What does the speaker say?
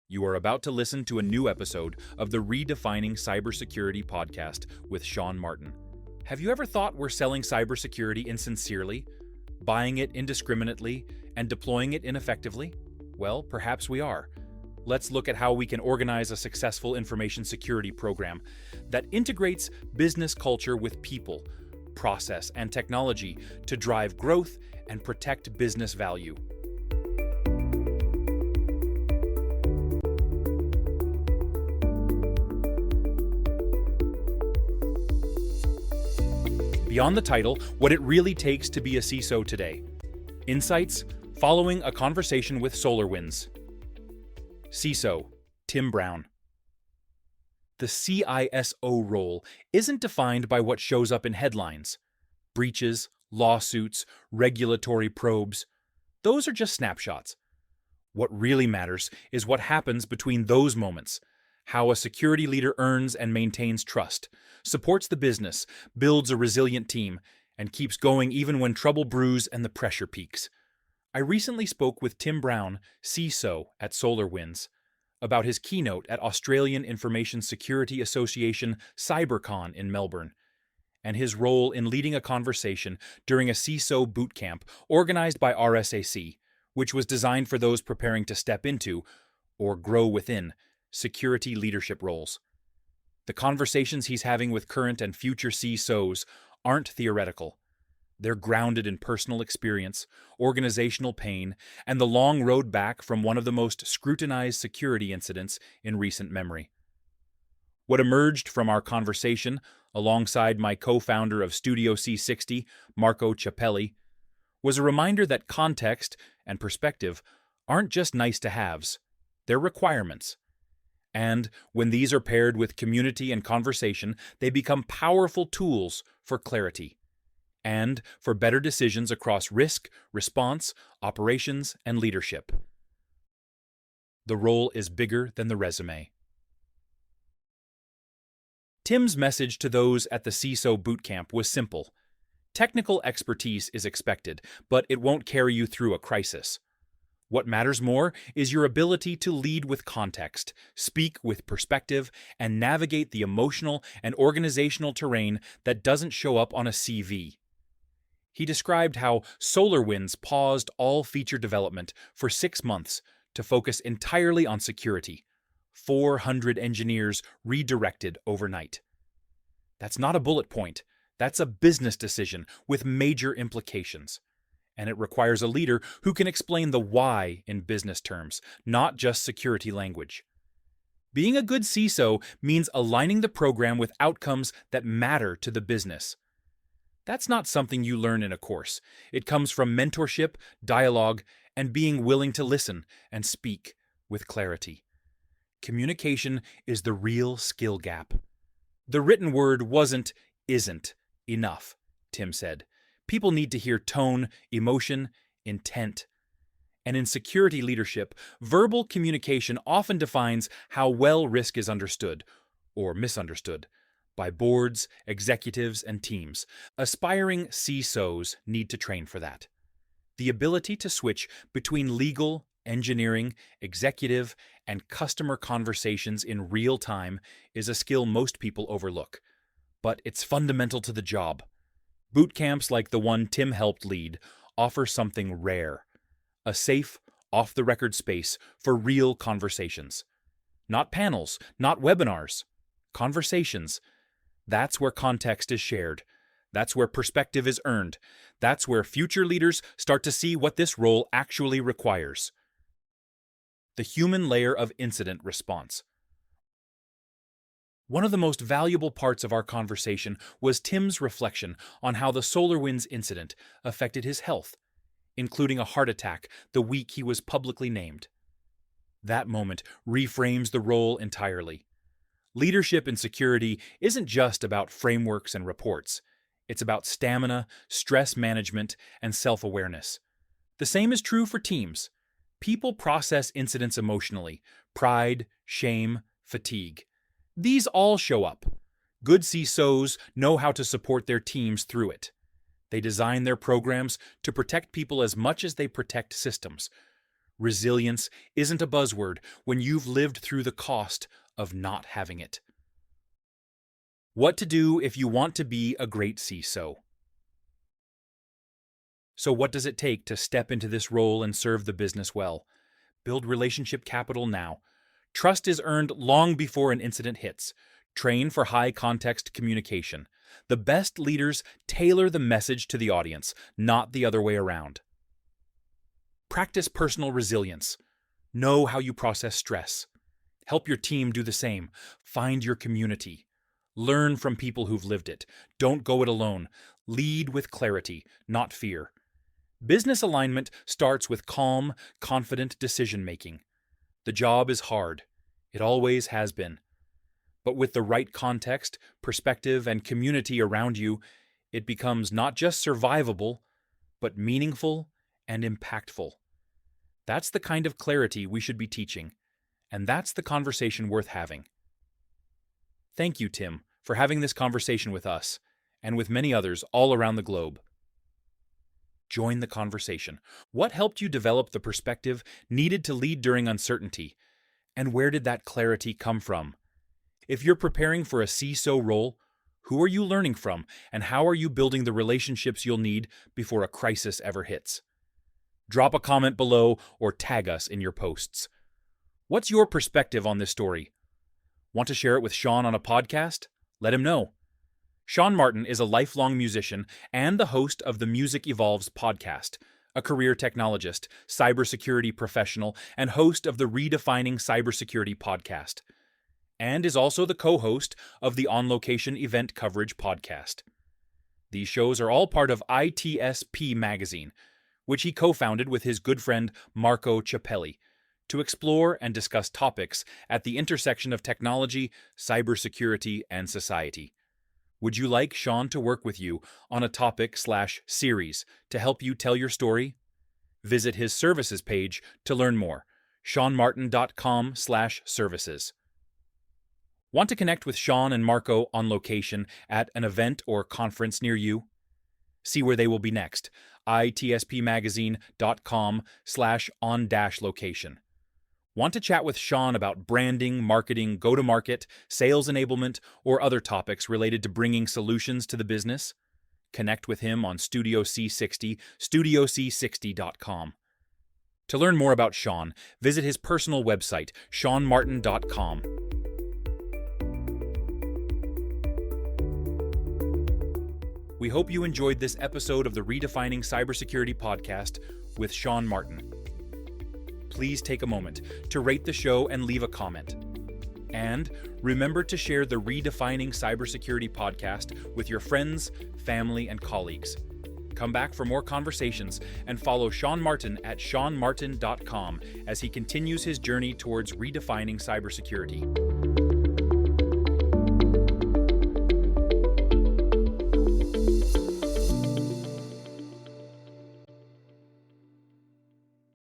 You are about to listen to a new episode of the Redefining Cybersecurity podcast with Sean Martin. Have you ever thought we're selling cybersecurity insincerely, buying it indiscriminately, and deploying it ineffectively? Well, perhaps we are. Let's look at how we can organize a successful information security program that integrates business culture with people, process, and technology to drive growth and protect business value. Beyond the title, what it really takes to be a CISO today. Insights following a conversation with SolarWinds. CISO, Tim Brown. The CISO role isn't defined by what shows up in headlines. Breaches, lawsuits, regulatory probes. Those are just snapshots. What really matters is what happens between those moments. How a security leader earns and maintains trust, supports the business, builds a resilient team, and keeps going even when trouble brews and the pressure peaks. I recently spoke with Tim Brown, CISO at SolarWinds, about his keynote at Australian Information Security Association CyberCon in Melbourne, and his role in leading a conversation during a CISO Bootcamp organized by RSAC, which was designed for those preparing to step into, or grow within, security leadership roles. The conversations he's having with current and future CISOs aren't theoretical. They're grounded in personal experience, organizational pain, and the long road back from one of the most scrutinized security incidents in recent memory. What emerged from our conversation, alongside my co-founder of Studio C60, Marco Ciappelli, was a reminder that context and perspective aren't just nice-to-haves, they're requirements. And when these are paired with community and conversation, they become powerful tools for clarity and for better decisions across risk, response, operations, and leadership. The role is bigger than the resume. Tim's message to those at the CISO Bootcamp was simple. Technical expertise is expected, but it won't carry you through a crisis. What matters more is your ability to lead with context, speak with perspective, and navigate the emotional and organizational terrain that doesn't show up on a CV. He described how SolarWinds paused all feature development for 6 months to focus entirely on security. 400 engineers redirected overnight. That's not a bullet point. That's a business decision with major implications. And it requires a leader who can explain the why in business terms, not just security language. Being a good CISO means aligning the program with outcomes that matter to the business. That's not something you learn in a course. It comes from mentorship, dialogue, and being willing to listen and speak with clarity. Communication is the real skill gap. The written word isn't enough, Tim said. People need to hear tone, emotion, intent. And in security leadership, verbal communication often defines how well risk is understood, or misunderstood, by boards, executives, and teams. Aspiring CISOs need to train for that. The ability to switch between legal, engineering, executive, and customer conversations in real time is a skill most people overlook. But it's fundamental to the job. Bootcamps like the one Tim helped lead offer something rare, a safe, off-the-record space for real conversations. Not panels, not webinars, conversations. That's where context is shared. That's where perspective is earned. That's where future leaders start to see what this role actually requires. The human layer of incident response. One of the most valuable parts of our conversation was Tim's reflection on how the SolarWinds incident affected his health, including a heart attack the week he was publicly named. That moment reframes the role entirely. Leadership in security isn't just about frameworks and reports. It's about stamina, stress management, and self-awareness. The same is true for teams. People process incidents emotionally: pride, shame, fatigue. These all show up. Good CISOs know how to support their teams through it. They design their programs to protect people as much as they protect systems, Resilience isn't a buzzword when you've lived through the cost of not having it. What to do if you want to be a great CISO. So what does it take to step into this role and serve the business well? Build relationship capital now. Trust is earned long before an incident hits. Train for high-context communication. The best leaders tailor the message to the audience, not the other way around. Practice personal resilience. Know how you process stress. Help your team do the same. Find your community. Learn from people who've lived it. Don't go it alone. Lead with clarity, not fear. Business alignment starts with calm, confident decision-making. The job is hard. It always has been. But with the right context, perspective, and community around you, it becomes not just survivable, but meaningful and impactful. That's the kind of clarity we should be teaching, and that's the conversation worth having. Thank you, Tim, for having this conversation with us, and with many others all around the globe. Join the conversation. What helped you develop the perspective needed to lead during uncertainty? And where did that clarity come from? If you're preparing for a CISO role, who are you learning from, and how are you building the relationships you'll need before a crisis ever hits? Drop a comment below or tag us in your posts. What's your perspective on this story? Want to share it with Sean on a podcast? Let him know. Sean Martin is a lifelong musician and the host of the Music Evolves podcast, a career technologist, cybersecurity professional, and host of the Redefining Cybersecurity podcast, and is also the co-host of the On Location Event Coverage podcast. These shows are all part of ITSP magazine, which he co-founded with his good friend Marco Ciappelli, to explore and discuss topics at the intersection of technology, cybersecurity, and society. Would you like Sean to work with you on a topic/series to help you tell your story? Visit his services page to learn more, seanmartin.com/services. Want to connect with Sean and Marco on location at an event or conference near you? See where they will be next, itspmagazine.com/on-location. Want to chat with Sean about branding, marketing, go-to-market, sales enablement, or other topics related to bringing solutions to the business? Connect with him on Studio C60, studioc60.com. To learn more about Sean, visit his personal website, seanmartin.com. We hope you enjoyed this episode of the Redefining Cybersecurity podcast with Sean Martin. Please take a moment to rate the show and leave a comment. And remember to share the Redefining Cybersecurity podcast with your friends, family, and colleagues. Come back for more conversations and follow Sean Martin at seanmartin.com as he continues his journey towards redefining cybersecurity.